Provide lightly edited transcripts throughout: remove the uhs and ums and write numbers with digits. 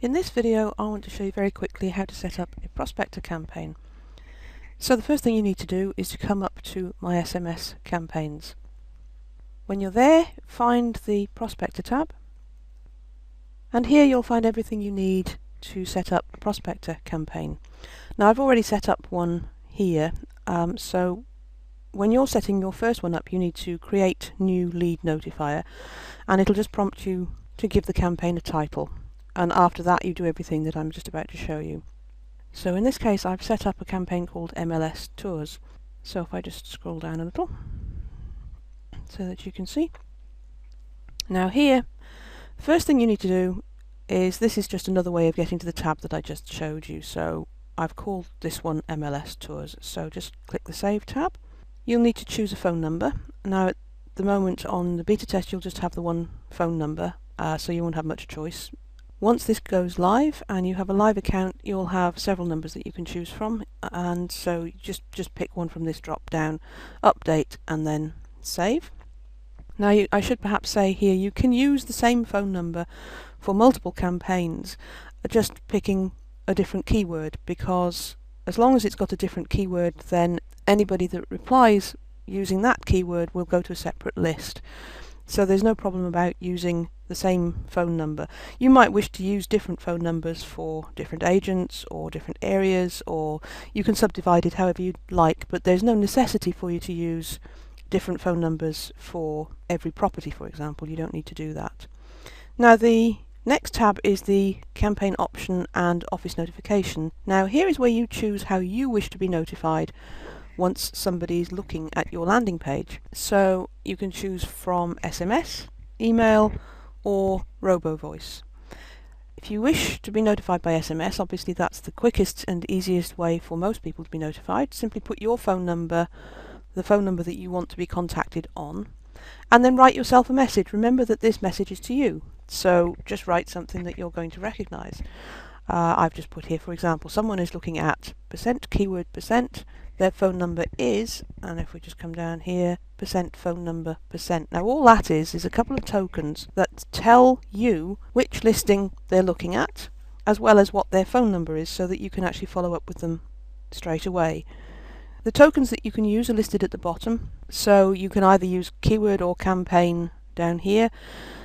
In this video I want to show you very quickly how to set up a Prospector campaign. So the first thing you need to do is to come up to My SMS Campaigns. When you're there, find the Prospector tab, and here you'll find everything you need to set up a Prospector campaign. Now I've already set up one here, so when you're setting your first one up you need to create new lead notifier, and it'll just prompt you to give the campaign a title. And after that you do everything that I'm just about to show you. So in this case I've set up a campaign called MLS Tours. So if I just scroll down a little so that you can see. Now here, first thing you need to do is, this is just another way of getting to the tab that I just showed you. So I've called this one MLS Tours. So just click the Save tab. You'll need to choose a phone number. Now at the moment on the beta test you'll just have the one phone number, so you won't have much choice. Once this goes live and you have a live account, you'll have several numbers that you can choose from, and so just pick one from this drop down, update and then save. Now I should perhaps say here, you can use the same phone number for multiple campaigns, just picking a different keyword, because as long as it's got a different keyword, then anybody that replies using that keyword will go to a separate list. So there's no problem about using the same phone number. You might wish to use different phone numbers for different agents or different areas, or you can subdivide it however you'd like, but there's no necessity for you to use different phone numbers for every property, for example. You don't need to do that. Now the next tab is the campaign option and office notification. Now here is where you choose how you wish to be notified once somebody's looking at your landing page. So you can choose from SMS, email or robo-voice. If you wish to be notified by SMS, obviously that's the quickest and easiest way for most people to be notified. Simply put your phone number, the phone number that you want to be contacted on, and then write yourself a message. Remember that this message is to you, so just write something that you're going to recognise. I've just put here, for example, someone is looking at keyword %, their phone number is, and if we just come down here, phone number %. Now all that is a couple of tokens that tell you which listing they're looking at, as well as what their phone number is, so that you can actually follow up with them straight away. The tokens that you can use are listed at the bottom, so you can either use keyword or campaign down here.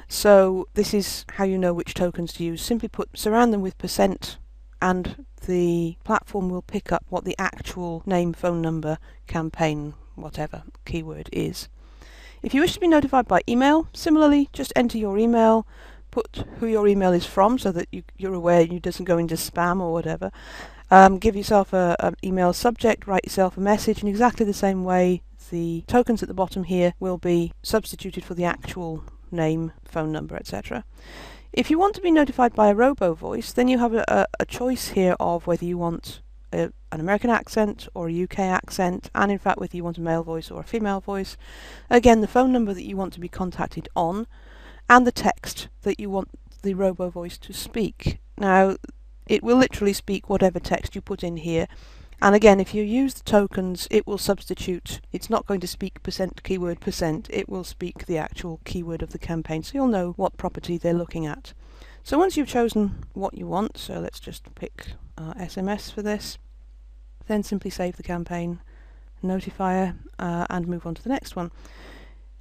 So this is how you know which tokens to use. Simply put, surround them with % and the platform will pick up what the actual name, phone number, campaign, whatever keyword is. If you wish to be notified by email, similarly, just enter your email, put who your email is from so that you're aware it doesn't go into spam or whatever. Give yourself an email subject, write yourself a message in exactly the same way. The tokens at the bottom here will be substituted for the actual name, phone number, etc. If you want to be notified by a robo-voice, then you have a choice here of whether you want an American accent or a UK accent, and in fact whether you want a male voice or a female voice. Again, the phone number that you want to be contacted on, and the text that you want the robo-voice to speak. Now, it will literally speak whatever text you put in here. And again, if you use the tokens, it will substitute. It's not going to speak keyword %, it will speak the actual keyword of the campaign, so you'll know what property they're looking at. So once you've chosen what you want, so let's just pick SMS for this, then simply save the campaign notifier and move on to the next one.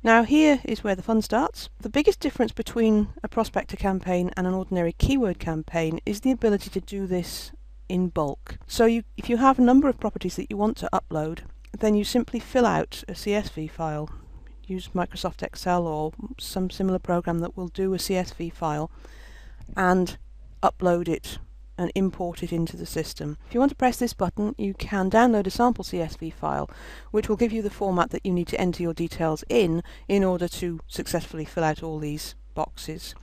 Now here is where the fun starts. The biggest difference between a Prospector campaign and an ordinary keyword campaign is the ability to do this in bulk. So if you have a number of properties that you want to upload, then you simply fill out a CSV file. Use Microsoft Excel or some similar program that will do a CSV file and upload it and import it into the system. If you want to press this button, you can download a sample CSV file, which will give you the format that you need to enter your details in order to successfully fill out all these boxes.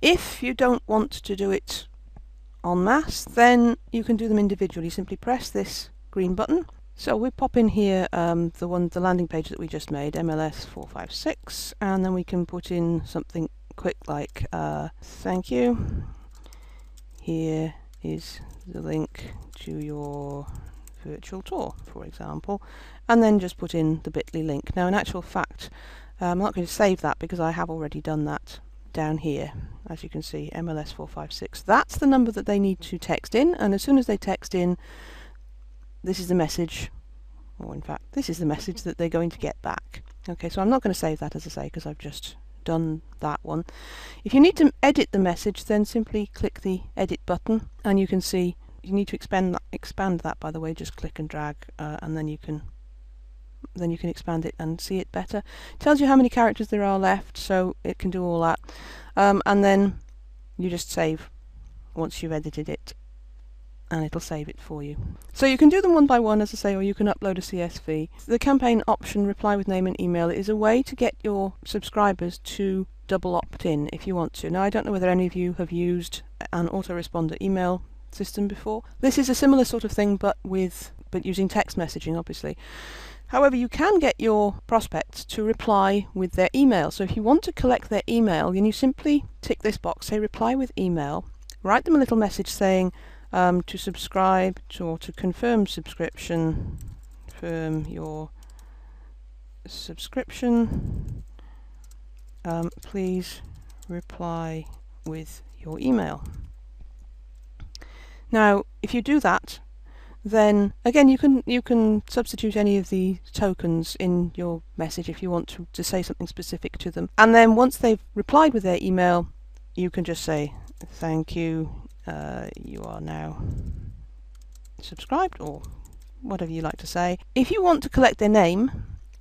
If you don't want to do it en masse, then you can do them individually. Simply press this green button. So we pop in here the landing page that we just made, MLS 456, and then we can put in something quick like thank you. Here is the link to your virtual tour, for example, and then just put in the bit.ly link. Now in actual fact, I'm not going to save that because I have already done that down here. as you can see, MLS 456. That's the number that they need to text in, and as soon as they text in, this is the message, or in fact, this is the message that they're going to get back. Okay, so I'm not going to save that, as I say, because I've just done that one. If you need to edit the message, then simply click the edit button, and you can see you need to expand that, by the way. Just click and drag, and then you can expand it and see it better. It tells you how many characters there are left, so it can do all that, and then you just save once you've edited it, and it'll save it for you. So you can do them one by one, as I say, or you can upload a CSV. The campaign option, reply with name and email, is a way to get your subscribers to double opt-in if you want to. Now, I don't know whether any of you have used an autoresponder email system before. This is a similar sort of thing, but using text messaging, obviously. However, you can get your prospects to reply with their email. So if you want to collect their email, then you simply tick this box, say reply with email, write them a little message saying to subscribe or to confirm subscription, confirm your subscription, please reply with your email. Now, if you do that, then again you can substitute any of the tokens in your message if you want to say something specific to them. And then once they've replied with their email, you can just say thank you, you are now subscribed, or whatever you like to say. If you want to collect their name,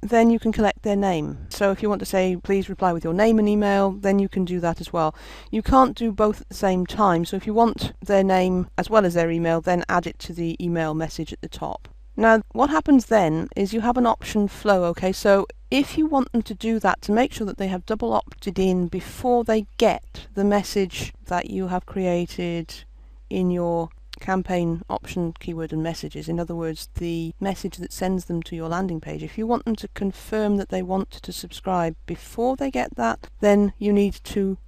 then you can collect their name. So if you want to say please reply with your name and email, then you can do that as well. You can't do both at the same time, so if you want their name as well as their email, then add it to the email message at the top. Now what happens then is you have an option flow. Okay, so if you want them to do that, to make sure that they have double opted in before they get the message that you have created in your campaign option keyword and messages, in other words the message that sends them to your landing page, if you want them to confirm that they want to subscribe before they get that, then you need to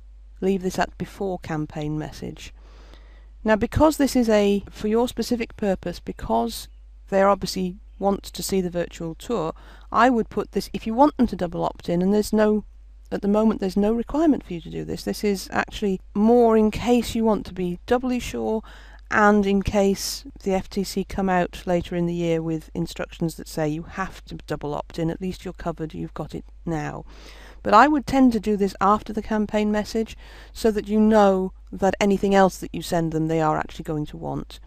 leave this at before campaign message. Now because this is for your specific purpose, because they obviously want to see the virtual tour, I would put this, if you want them to double opt in, and at the moment there's no requirement for you to do this. This is actually more in case you want to be doubly sure, and in case the FTC come out later in the year with instructions that say you have to double opt in, at least you're covered, you've got it now. But I would tend to do this after the campaign message, so that you know that anything else that you send them they are actually going to want.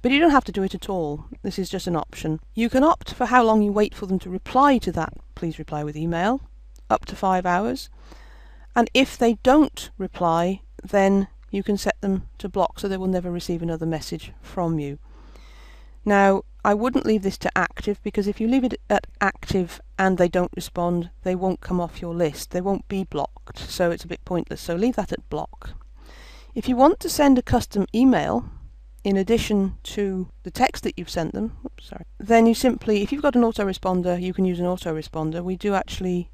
But you don't have to do it at all. This is just an option. You can opt for how long you wait for them to reply to that please reply with email, up to 5 hours. And if they don't reply, then you can set them to block, so they will never receive another message from you. Now, I wouldn't leave this to active, because if you leave it at active and they don't respond, they won't come off your list. They won't be blocked, so it's a bit pointless. So leave that at block. If you want to send a custom email in addition to the text that you've sent them, then you simply, if you've got an autoresponder, you can use an autoresponder. We do actually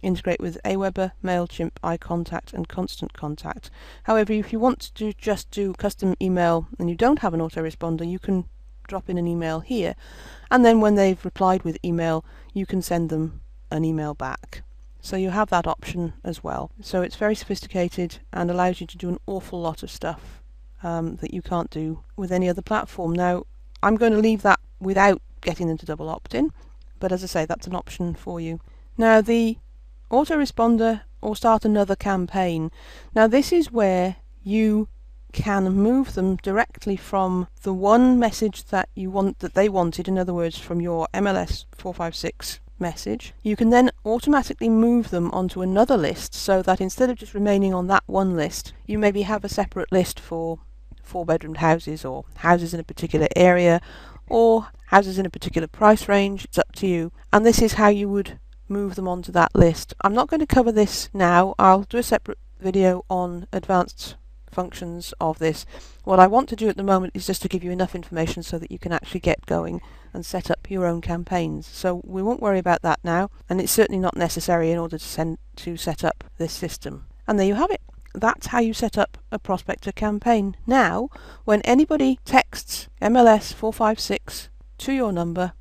integrate with Aweber, MailChimp, iContact and Constant Contact. However, if you want to just do custom email and you don't have an autoresponder, you can drop in an email here, and then when they've replied with email, you can send them an email back. So you have that option as well. So it's very sophisticated and allows you to do an awful lot of stuff that you can't do with any other platform. Now, I'm going to leave that without getting them to double opt-in, but as I say, that's an option for you. Now, the autoresponder or start another campaign. Now, this is where you can move them directly from the one message that they wanted, in other words, from your MLS 456 message. You can then automatically move them onto another list, so that instead of just remaining on that one list, you maybe have a separate list for 4-bedroomed houses, or houses in a particular area, or houses in a particular price range. It's up to you. And this is how you would move them onto that list. I'm not going to cover this now. I'll do a separate video on advanced functions of this. What I want to do at the moment is just to give you enough information so that you can actually get going and set up your own campaigns. So we won't worry about that now, and it's certainly not necessary in order to set up this system. And there you have it. That's how you set up a Prospector campaign. Now, when anybody texts MLS 456 to your number,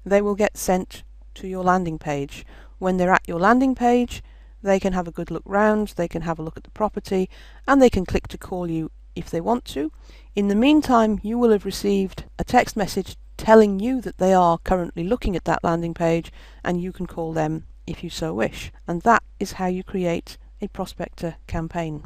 they will get sent to your landing page. When they're at your landing page, they can have a good look round, they can have a look at the property, and they can click to call you if they want to. In the meantime, you will have received a text message telling you that they are currently looking at that landing page, and you can call them if you so wish. And that is how you create a prospector campaign.